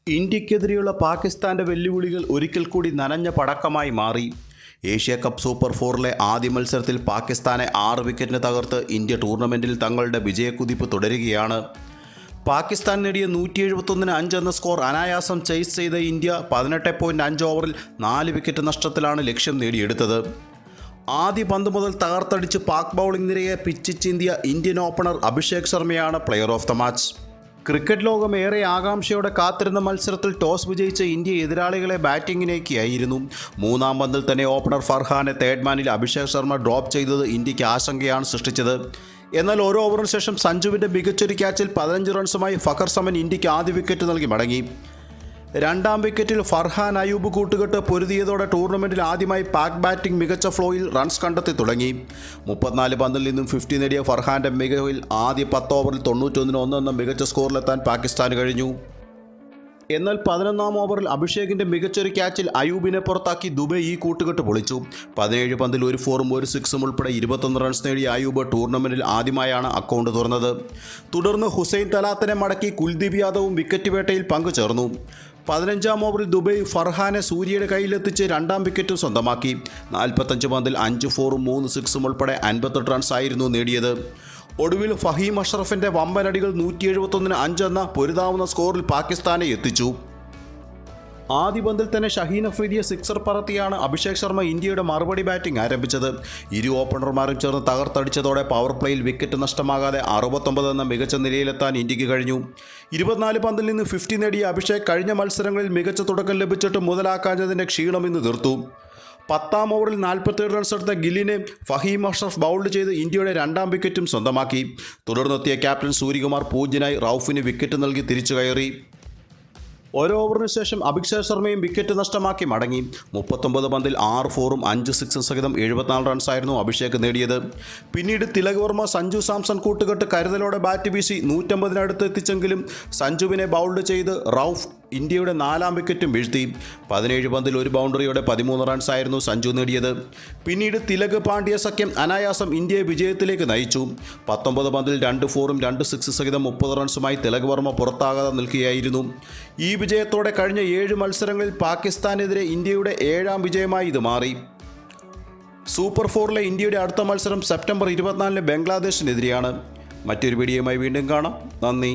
ഇന്ത്യക്കെതിരെയുള്ള പാകിസ്ഥാന്റെ വെല്ലുവിളികൾ ഒരിക്കൽ കൂടി നനഞ്ഞ പടക്കമായി മാറി. ഏഷ്യ കപ്പ് സൂപ്പർ ഫോറിലെ ആദ്യ മത്സരത്തിൽ പാകിസ്ഥാനെ 6 വിക്കറ്റിന് തകർത്ത് ഇന്ത്യ ടൂർണമെൻറ്റിൽ തങ്ങളുടെ വിജയക്കുതിപ്പ് തുടരുകയാണ്. പാകിസ്ഥാൻ നേടിയ 171-5 എന്ന സ്കോർ അനായാസം ചേസ് ചെയ്ത ഇന്ത്യ 18.5 ഓവറിൽ 4 വിക്കറ്റ് നഷ്ടത്തിലാണ് ലക്ഷ്യം നേടിയെടുത്തത്. ആദ്യ പന്ത് മുതൽ തകർത്തടിച്ച് പാക് ബൗളിംഗ് നിരയെ പിച്ചിച്ചിന്തിയ ഇന്ത്യൻ ഓപ്പണർ അഭിഷേക് ശർമ്മയാണ് player of the match. Cricket ലോകം ഏറെ ആകാംക്ഷയോടെ കാത്തിരുന്ന മത്സരത്തിൽ ടോസ് വിജയിച്ച ഇന്ത്യ എതിരാളികളെ ബാറ്റിങ്ങിനേക്കായിരുന്നു. മൂന്നാം പന്തിൽ തന്നെ ഓപ്പണർ ഫർഹാനെ തേർഡ് മാനിൽ അഭിഷേക് ശർമ്മ ഡ്രോപ്പ് ചെയ്തത് ഇന്ത്യക്ക് ആശങ്കയാണ് സൃഷ്ടിച്ചത്. എന്നാൽ ഓരോ ഓവറിന് ശേഷം സഞ്ജുവിൻ്റെ മികച്ചൊരു ക്യാച്ചിൽ 15 റൺസുമായി ഫഖർ സമൻ ഇന്ത്യക്ക് ആദ്യ വിക്കറ്റ് നൽകി മടങ്ങി. രണ്ടാം വിക്കറ്റിൽ ഫർഹാൻ അയൂബ് കൂട്ടുകെട്ട് പൊരുതിയതോടെ ടൂർണമെൻറ്റിൽ ആദ്യമായി പാക് ബാറ്റിംഗ് മികച്ച ഫ്ലോയിൽ റൺസ് കണ്ടെത്തി തുടങ്ങി. 34 പന്തിൽ നിന്നും 50 നേടിയ ഫർഹാൻ്റെ മികവിൽ ആദ്യ 10 ഓവറിൽ 91-1 എന്ന മികച്ച സ്കോറിലെത്താൻ പാകിസ്ഥാന് കഴിഞ്ഞു. എന്നാൽ 11-ാം ഓവറിൽ അഭിഷേകിൻ്റെ മികച്ചൊരു ക്യാച്ചിൽ അയൂബിനെ പുറത്താക്കി ദുബൈ ഈ കൂട്ടുകെട്ട് പൊളിച്ചു. 17 പന്തിൽ 1 4-ഉം 1 6-ഉം ഉൾപ്പെടെ 21 റൺസ് നേടിയ അയൂബ് ടൂർണമെൻറ്റിൽ ആദ്യമായാണ് അക്കൗണ്ട് തുറന്നത്. തുടർന്ന് ഹുസൈൻ തലാത്തിനെ മടക്കി കുൽദീപ് യാദവും വിക്കറ്റ് വേട്ടയിൽ പങ്കുചേർന്നു. 15-ാം ഓവറിൽ ദുബൈ ഫർഹാനെ സൂര്യയുടെ കയ്യിലെത്തിച്ച് രണ്ടാം വിക്കറ്റും സ്വന്തമാക്കി. 45 പന്തിൽ 5 4-ഉം 3 6-ഉം ഉൾപ്പെടെ 58 റൺസായിരുന്നു നേടിയത്. ഒടുവിൽ ഫഹീം അഷ്റഫിൻ്റെ വമ്പനടികൾ 171-5 എന്ന പൊരുതാവുന്ന സ്കോറിൽ പാകിസ്ഥാനെ എത്തിച്ചു. ആദ്യ പന്തിൽ തന്നെ ഷഹീൻ അഫ്രീദിയെ സിക്സർ പറത്തിയാണ് അഭിഷേക് ശർമ്മ ഇന്ത്യയുടെ മറുപടി ബാറ്റിംഗ് ആരംഭിച്ചത്. ഇരു ഓപ്പണർമാരും ചേർന്ന് തകർത്തടിച്ചതോടെ പവർ പ്ലേയിൽ വിക്കറ്റ് നഷ്ടമാകാതെ 69 എന്ന മികച്ച നിലയിലെത്താൻ ഇന്ത്യക്ക് കഴിഞ്ഞു. 24 പന്തിൽ നിന്ന് 50 നേടിയ അഭിഷേക് കഴിഞ്ഞ മത്സരങ്ങളിൽ മികച്ച തുടക്കം ലഭിച്ചിട്ട് മുതലാക്കാഞ്ഞതിൻ്റെ ക്ഷീണം ഇന്ന് തീർത്തു. 10-ാം ഓവറിൽ 47 റൺസ് എടുത്ത ഗില്ലിനെ ഫഹീം അഷ്റഫ് ബൗൾഡ് ചെയ്ത് ഇന്ത്യയുടെ രണ്ടാം വിക്കറ്റും സ്വന്തമാക്കി. തുടർന്നെത്തിയ ക്യാപ്റ്റൻ സൂര്യകുമാർ പൂജ്യനായി റൌഫിന് വിക്കറ്റ് നൽകി തിരിച്ചു കയറി. ഓരോ ഓവറിന് ശേഷം അഭിഷേക് ശർമ്മയും വിക്കറ്റ് നഷ്ടമാക്കി മടങ്ങി. 39 പന്തിൽ 6 4-ഉം 5 6-ഉം സഹിതം 74 റൺസായിരുന്നു അഭിഷേക് നേടിയത്. പിന്നീട് തിലക് വർമ്മ സഞ്ജു സാംസൺ കൂട്ടുകെട്ട് കരുതലോടെ ബാറ്റ് വീശി 150-നടുത്ത് എത്തിച്ചെങ്കിലും സഞ്ജുവിനെ ബൗൾഡ് ചെയ്ത് റൌഫ് ഇന്ത്യയുടെ 4-ാം വിക്കറ്റും വീഴ്ത്തി. 17 പന്തിൽ 1 ബൗണ്ടറിയോടെ 13 റൺസായിരുന്നു സഞ്ജു നേടിയത്. പിന്നീട് തിലക് പാണ്ഡ്യ സഖ്യം അനായാസം ഇന്ത്യയെ വിജയത്തിലേക്ക് നയിച്ചു. 19 പന്തിൽ 2 4-ഉം 2 6 സഹിതം 30 റൺസുമായി തിലക് വർമ്മ പുറത്താകാതെ നിൽക്കുകയായിരുന്നു. ഈ വിജയത്തോടെ കഴിഞ്ഞ 7 മത്സരങ്ങളിൽ പാകിസ്ഥാനെതിരെ ഇന്ത്യയുടെ 7ാം വിജയമായി ഇത് മാറി. സൂപ്പർ ഫോറിലെ ഇന്ത്യയുടെ അടുത്ത മത്സരം സെപ്റ്റംബർ 24-ന് ബംഗ്ലാദേശിനെതിരെയാണ്. മറ്റൊരു വീഡിയോയുമായി വീണ്ടും കാണാം. നന്ദി.